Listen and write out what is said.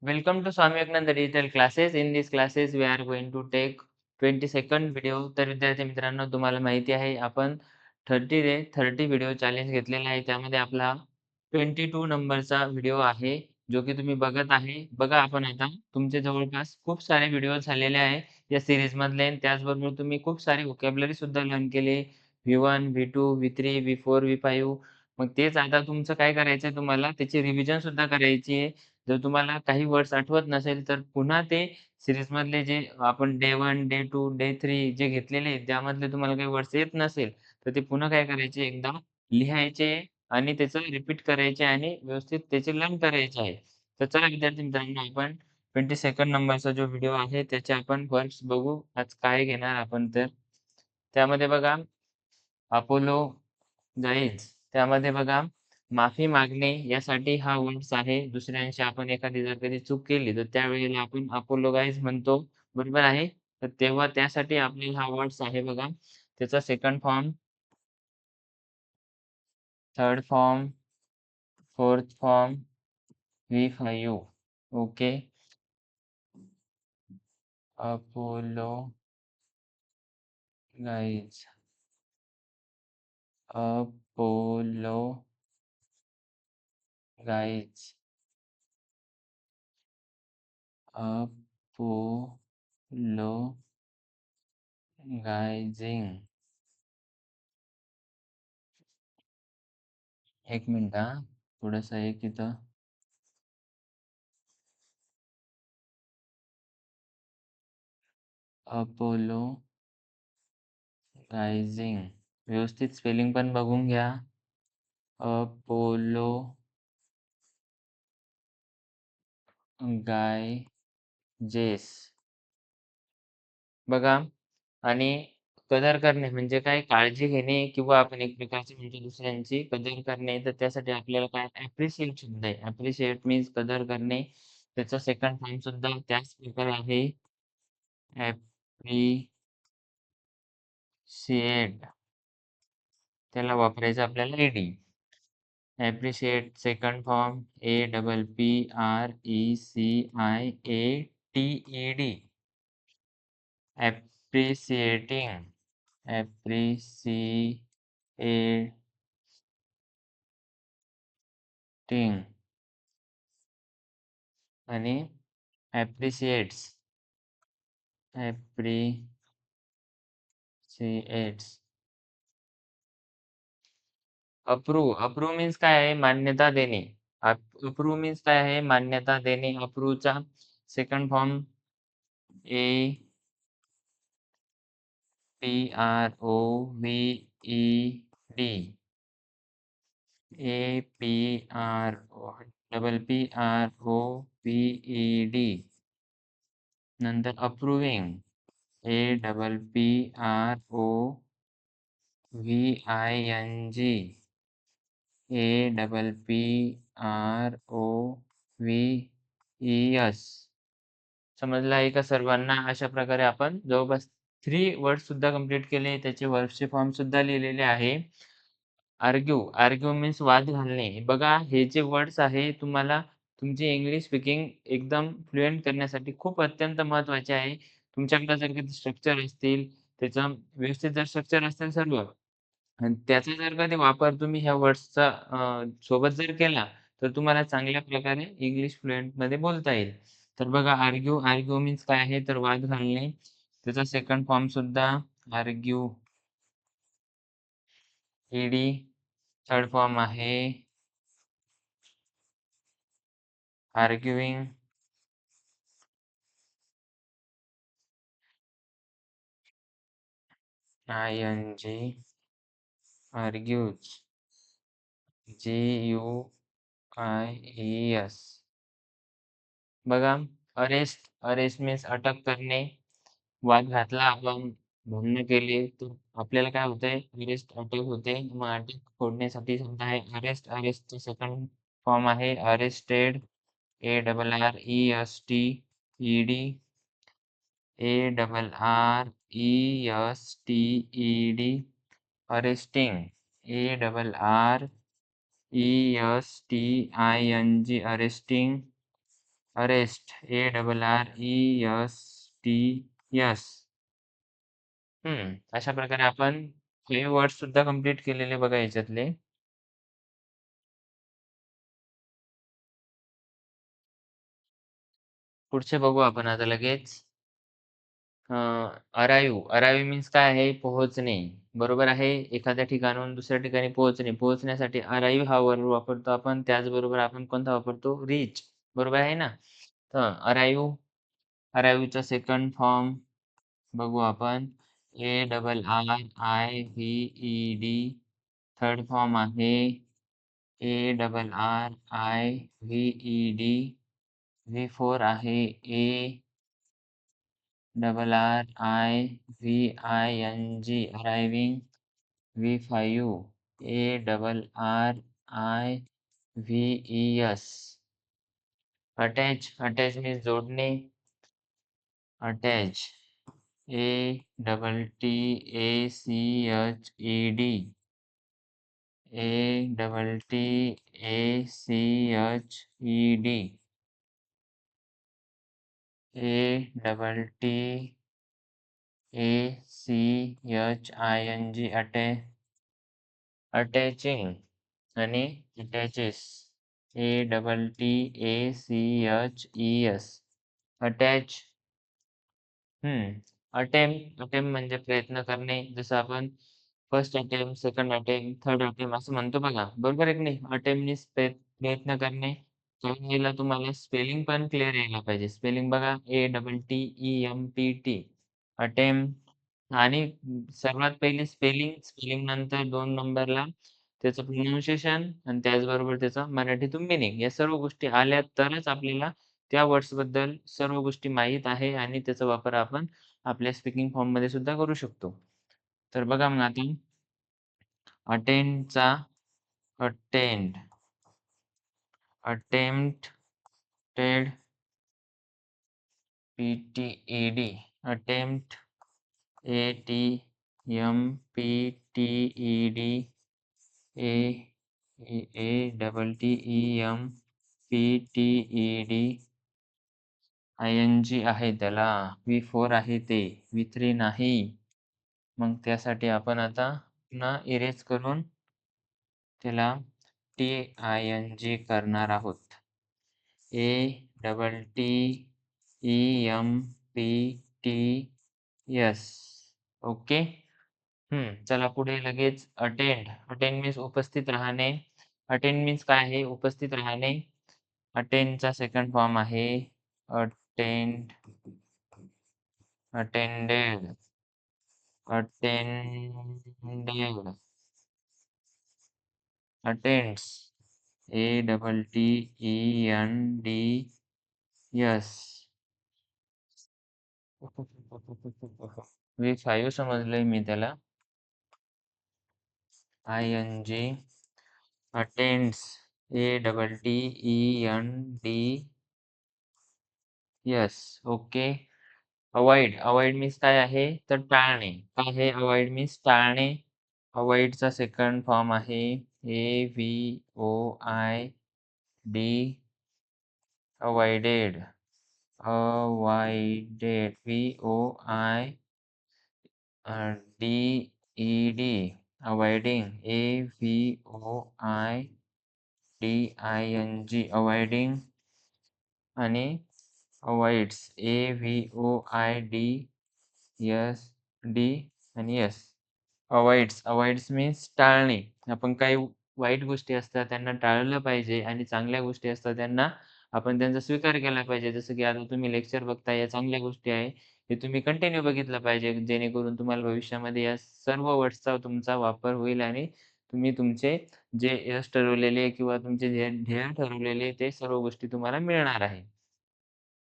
Welcome to Swami Vivekananda Digital Classes. In these classes, we are going to take 20-second video. तर विद्यार्थी मित्रांनो, तुम्हाला माहिती आहे आपण 30 डे 30 व्हिडिओ चॅलेंज घेतलेला आहे. त्यामध्ये आपला 22 नंबरचा व्हिडिओ आहे, जो की तुम्ही बघत आहे. बघा आपण आता तुमचे जवळपास खूप सारे व्हिडिओ झालेले आहे या सीरीजमधले. त्याचबरोबर तुम्ही खूप सारे व्होकॅब्युलरी सुद्धा लर्न केले. V1, V2, V3, V4, V5. मग तेच आता तुमचं काय करायचं आहे तुम्हाला त्याची रिव्हिजन सुद्धा करायची आहे. जर तुम्हाला काही वर्ड्स आठवत नसेल, तर पुन्हा ते सीरीजमधले जे आपण डे 1, डे 2, डे 3 जे घेतलेले आहेत, त्यामधले तुम्हाला काही वर्ड्स येत नसेल, तर ते पुन्हा काय करायचे एकदा लिहायचे आणि त्याचं रिपीट करायचे आणि व्यवस्थित त्याचे लर्न करायचे आहे. तर चला विद्यार्थी मित्रांनो, आपण 22 नंबरचा जो व्हिडिओ आहे, त्याचे आपण वर्ड्स बघू. आज काय घेणार आपण तर. त्यामध्ये बघा अपोलो जाईल. त्यामध्ये बघा, माफी मागणे यासाठी हा वर्ड्स आहे. दुसऱ्यांशी आपण एखादी जर कधी चूक केली, तर त्यावेळेला आपण अपोलोगाइज म्हणतो. बरोबर आहे? तर तेव्हा त्यासाठी आपल्याला हा वर्ड्स आहे बघा. त्याचा second form, third form, fourth form, V5. Okay. Apologize, apologize, apologizing. एक मिनिट हां. थोडंसं एक इथं अपोलोगायझिंग. व्यवस्थित स्पेलिंग पण बघून घ्या. अपोलोगायझेस. बघा आणि कदर करणे म्हणजे काय? काळजी घेणे किंवा आपण एकमेकांची म्हणजे दुसऱ्यांची कदर करणे. तर त्यासाठी आपल्याला काय ॲप्रिशिएट शब्द आहे. ॲप्रिशिएट मीन्स कदर करणे. त्याचा सेकंड फॉर्म सुद्धा त्याच प्रकारे आहे. ॲप्रिशिएट. त्याला वापरायचं आपल्याला ED. Appreciate second form APPRECIATED. ॲप्रिशिएटिंग. ॲप्रिशिएटिंग आणि ॲप्रिशिएट्स. ॲप्रिशिएट्स. अप्रूव्ह मीन्स काय आहे? मान्यता देणे. अप्रूव्ह मीन्स काय आहे? मान्यता देणे. अप्रूव्हचा सेकंड फॉर्म APROVED. APROVED. नंतर अप्रूव्हिंग. APPROVING. APPROVES. समजलं आहे का सर्वांना? अशा प्रकारे आपण जवळपास 3 वर्ड्स सुद्धा कंप्लीट केले. त्याचे वर्ड्सचे फॉर्म सुद्धा लिहिलेले आहे. आर्ग्यू मीन्स वाद घालणे. बघा हे जे वर्ड्स आहे तुम्हाला तुमची इंग्लिश स्पीकिंग एकदम फ्लुएंट करण्यासाठी खूप अत्यंत महत्त्वाचे आहे. तुमच्याकडे जर कधी स्ट्रक्चर असतील, त्याचं व्यवस्थित जर स्ट्रक्चर असेल सर्व आणि त्याचा जर कधी वापर तुम्ही ह्या वर्ड्सचा सोबत जर केला, तर तुम्हाला चांगल्या प्रकारे इंग्लिश फ्लुएंटमध्ये बोलता येईल. तर बघा आर्ग्यू मीन्स काय आहे? तर वाद घालणे. त्याचा सेकंड फॉर्म सुद्धा आर्ग्यू, ईडी. थर्ड फॉर्म आहे आर्ग्युइंग. ING. आर्ग्यूज. GUIES. बघा अरेस्ट मीन्स अटक करणे. वाद घातला आपण, भांडणं केली, तर आपल्याला काय होतंय? अटक होते. मग अटक फोडण्यासाठी शब्द आहे अरेस्ट. अरेस्टचा सेकंड फॉर्म आहे arrested. ARRESTED. ARRESTED. Arresting. ARRESTING. Arresting. Arrest, ARRESTS. अशा प्रकारे आपण हे वर्ड्स सुद्धा कंप्लीट केलेले बघा याच्यातले. पुढचे बघू आपण आता लगेच. अराईव्ह मीन्स काय आहे? पोहोचणे. बरोबर आहे. एखाद्या ठिकाणाहून दुसऱ्या ठिकाणी पोहोचणे. पोहोचण्यासाठी अराईव्ह हा वर्ड वापरतो आपण. त्याचबरोबर आपण कोणता वापरतो? रीच. बरोबर आहे ना? तर अराईव्हचा सेकंड फॉर्म बघू आपण. ARRIVED. थर्ड फॉर्म आहे ARRIVED. V4 आहे ARRIVING, arriving. V5 ARRIVES. Attach means जोडणे. Attach, ATTACHED. ATTACHED. ATTACHING. Attaching आणि अटॅचेस. ATTACHES. अटॅच. अटेम्प्ट म्हणजे प्रयत्न करणे. जसं आपण first attempt, second attempt, third attempt असं म्हणतो बघा. बरोबर आहे की नाही? अटेम्प्ट मीन्स प्रयत्न करणे. काही वेळेला तुम्हाला स्पेलिंग पण क्लिअर यायला पाहिजे. स्पेलिंग बघा, ATTEMPT. अटेम्प्ट. आणि सर्वात पहिले स्पेलिंग नंतर 2 नंबरला त्याचं प्रोनाउन्सिएशन आणि त्याचबरोबर त्याचा मराठीतून मीनिंग. या सर्व गोष्टी आल्या तरच आपल्याला त्या वर्ड्सबद्दल सर्व गोष्टी माहीत आहे आणि त्याचा वापर आपण आपल्या स्पीकिंग फॉर्ममध्ये सुद्धा करू शकतो. तर बघा मग आता अटेंडचा attend, attempted, PTED, attempt, ATMPTED, ATTEMPTED. ING आहे त्याला. V4 आहे ते. V3 नाही. मग त्यासाठी आपण आता पुन्हा इरेज करून त्याला TING करणार आहोत. ATTEMPTS. ओके. चला पुढे लगेच अटेंड. अटेंड मीन्स उपस्थित राहणे. अटेंड मीन्स काय आहे? उपस्थित राहणे. अटेंडचा सेकंड फॉर्म आहे attend, attended, attended, attends, ATTENDS. V5 समजलंय मी त्याला. ING, attends, ATTENDS. Okay. Avoid means काय आहे? तर टाळणे. काय आहे अवॉइड मीन्स? टाळणे. अवॉइडचा सेकंड फॉर्म आहे AVOID, avoided, avoided, VOIDED, avoiding, AVOIDING, avoiding. आणि अवॉइड्स, AVOIDSD आणि S. अवॉइड्स मीन्स टाळणे. आपण काही वाईट गोष्टी असतात त्यांना टाळलं पाहिजे आणि चांगल्या गोष्टी असतात त्यांना आपण त्यांचा स्वीकार केला पाहिजे. जसं की आता तुम्ही लेक्चर बघताय, या चांगल्या गोष्टी आहे. हे तुम्ही कंटिन्यू बघितलं पाहिजे, जेणेकरून तुम्हाला भविष्यामध्ये या सर्व वर्ड्सचा तुमचा वापर होईल आणि तुम्ही तुमचे जे यश ठरवलेले किंवा तुमचे जे ध्येय ठरवलेले ते सर्व गोष्टी तुम्हाला मिळणार आहे.